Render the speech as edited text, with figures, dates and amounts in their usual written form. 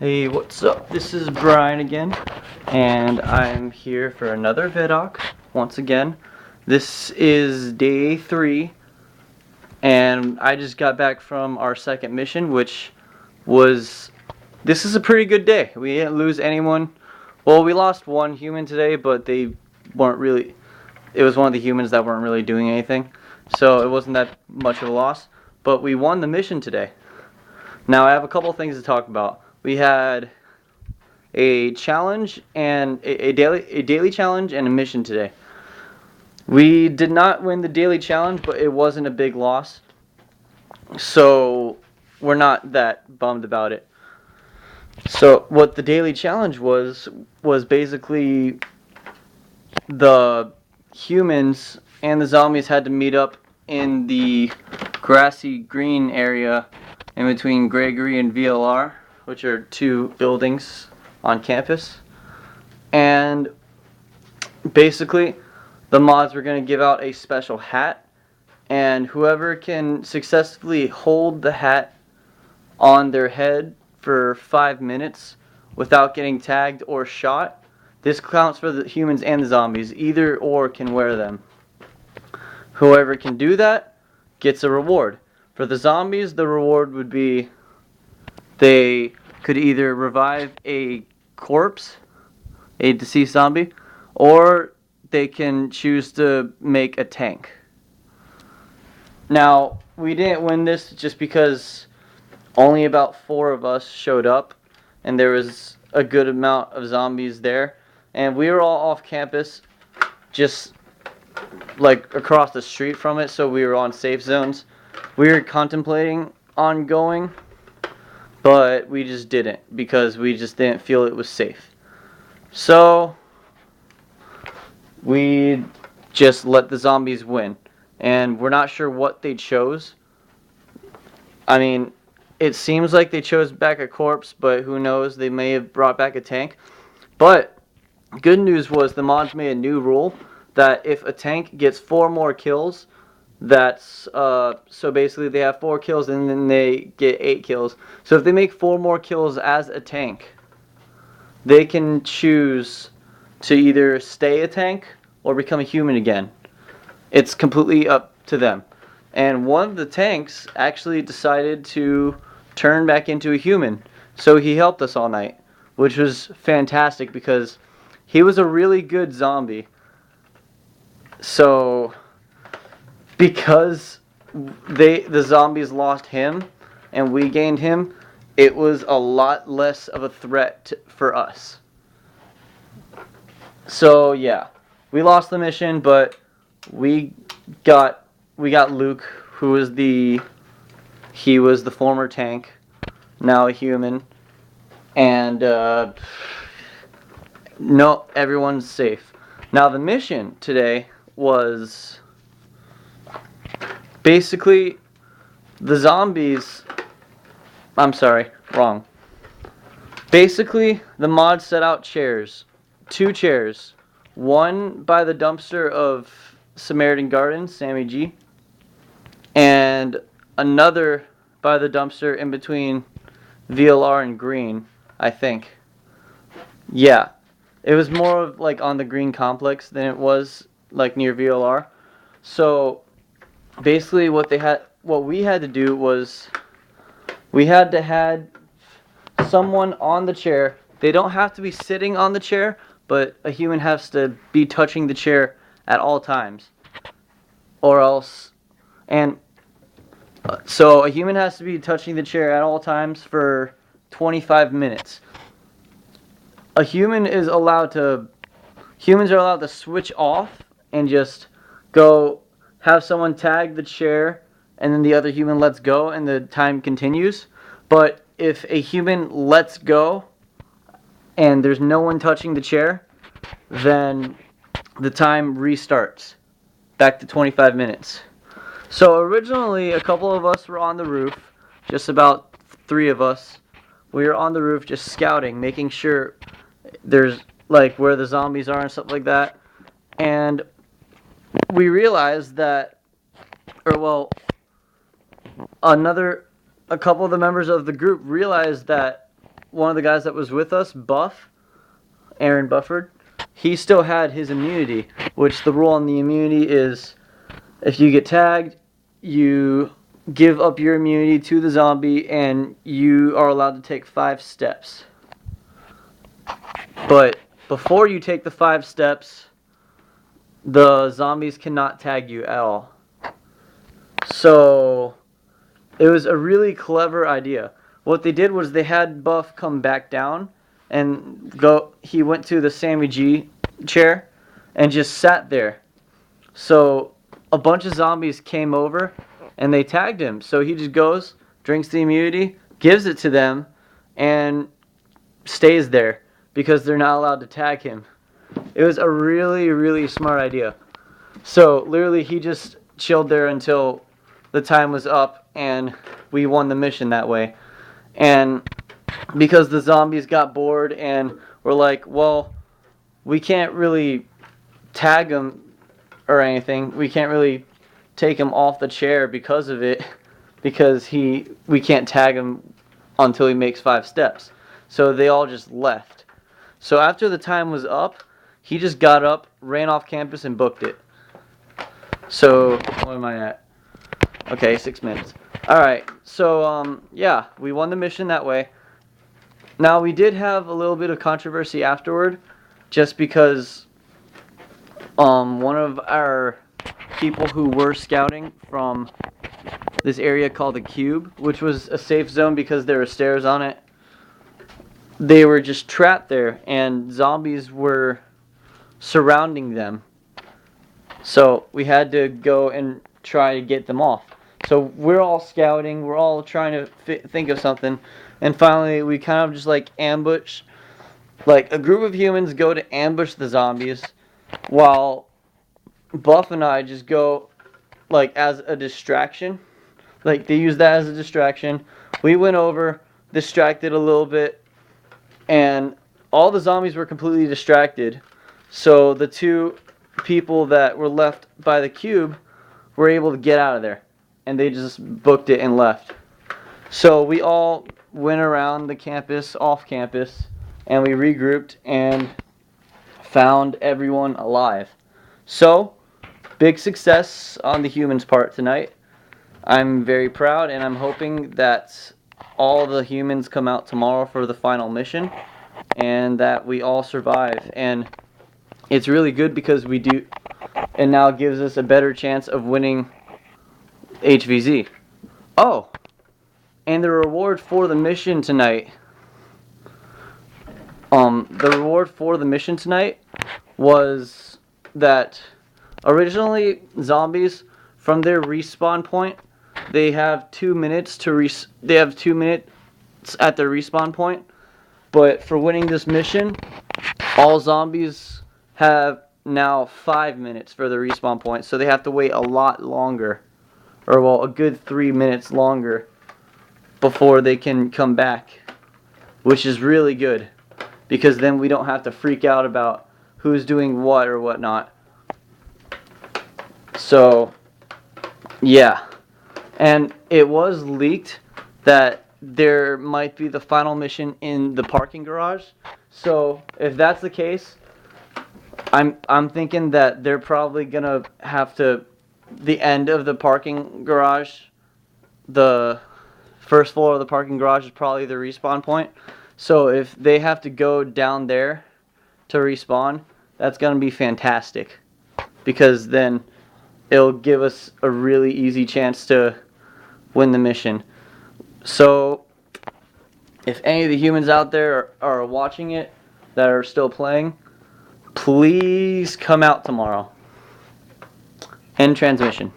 Hey, what's up? This is Brian again, and I'm here for another Vidoc once again. This is day 3, and I just got back from our second mission, which was, this is a pretty good day. We didn't lose anyone. Well, we lost one human today, but they weren't really, it was one of the humans that weren't really doing anything, so it wasn't that much of a loss. But we won the mission today. Now I have a couple things to talk about. We had a challenge and a daily challenge and a mission today. We did not win the daily challenge, but it wasn't a big loss, so we're not that bummed about it. So what the daily challenge was basically the humans and the zombies had to meet up in the grassy green area in between Gregory and VLR, which are two buildings on campus. And basically the mods were going to give out a special hat, and whoever can successfully hold the hat on their head for 5 minutes without getting tagged or shot, this counts for the humans and the zombies. Either or can wear them. Whoever can do that gets a reward. For the zombies, the reward would be they could either revive a corpse, a deceased zombie, or they can choose to make a tank. Now, we didn't win this just because only about 4 of us showed up, and there was a good amount of zombies there, and we were all off campus, just like across the street from it, so we were on safe zones. We were contemplating on going, but we just didn't because we just didn't feel it was safe. So we just let the zombies win, and we're not sure what they chose. I mean, it seems like they chose back a corpse, but who knows, they may have brought back a tank. But good news was the mods made a new rule that if a tank gets 4 more kills, that's so basically they have 4 kills and then they get 8 kills. So if they make 4 more kills as a tank, they can choose to either stay a tank or become a human again. It's completely up to them. And one of the tanks actually decided to turn back into a human, so he helped us all night, which was fantastic because he was a really good zombie. So because the zombies lost him and we gained him, it was a lot less of a threat for us. So yeah, we lost the mission, but we got Luke, who was he was the former tank, now a human, and no, everyone's safe. Now the mission today was basically the zombies. I'm sorry, wrong. Basically, the mod set out chairs. 2 chairs. One by the dumpster of Samaritan Gardens, Sammy G. And another by the dumpster in between VLR and Green, I think. Yeah. It was more of like on the Green complex than it was like near VLR. So basically what we had to do was we had to have someone on the chair. They don't have to be sitting on the chair, but a human has to be touching the chair at all times, or else, and so a human has to be touching the chair at all times for 25 minutes. Humans are allowed to switch off and just go have someone tag the chair, and then the other human lets go and the time continues. But if a human lets go and there's no one touching the chair, then the time restarts back to 25 minutes. So originally a couple of us were on the roof, just about 3 of us. We were on the roof just scouting, making sure there's like where the zombies are and stuff like that. And we realized that, a couple of the members of the group realized that one of the guys that was with us, Aaron Bufford, he still had his immunity, which the rule on the immunity is if you get tagged, you give up your immunity to the zombie and you are allowed to take 5 steps. But before you take the 5 steps, the zombies cannot tag you at all. So it was a really clever idea. What they did was they had Buff come back down and he went to the Sammy G chair and just sat there. So a bunch of zombies came over and they tagged him. So he just goes, drinks the immunity, gives it to them, and stays there because they're not allowed to tag him. It was a really, really smart idea. So literally he just chilled there until the time was up and we won the mission that way. And because the zombies got bored and were like, well, we can't really tag him or anything. We can't really take him off the chair because of it, because we can't tag him until he makes 5 steps. So they all just left. So after the time was up, he just got up, ran off campus, and booked it. So what am I at? Okay, 6 minutes. Alright, so yeah, we won the mission that way. Now we did have a little bit of controversy afterward, just because one of our people who were scouting from this area called the Cube, which was a safe zone because there were stairs on it, they were just trapped there and zombies were surrounding them. So we had to go and try to get them off. So we're all scouting, we're all trying to think of something, and finally we kind of just like ambush, like a group of humans go to ambush the zombies while Buff and I just go like as a distraction. Like they use that as a distraction. We went over, distracted a little bit, and all the zombies were completely distracted. So the 2 people that were left by the cube were able to get out of there. And they just booked it and left. So we all went around the campus, off campus, and we regrouped and found everyone alive. So, big success on the humans' part tonight. I'm very proud, and I'm hoping that all the humans come out tomorrow for the final mission, and that we all survive. And it's really good because we do, and now gives us a better chance of winning HVZ. Oh, and the reward for the mission tonight. The reward for the mission tonight was that originally zombies from their respawn point, they have 2 minutes to they have 2 minutes at their respawn point. But for winning this mission, all zombies have now 5 minutes for the respawn point, so they have to wait a lot longer. Or well, a good 3 minutes longer before they can come back, which is really good because then we don't have to freak out about who's doing what or whatnot. So yeah, and it was leaked that there might be the final mission in the parking garage. So if that's the case, I'm thinking that they're probably gonna have to, the end of the parking garage, the first floor of the parking garage is probably the respawn point. So if they have to go down there to respawn, that's going to be fantastic, because then it'll give us a really easy chance to win the mission. So if any of the humans out there are watching it that are still playing, please come out tomorrow. End transmission.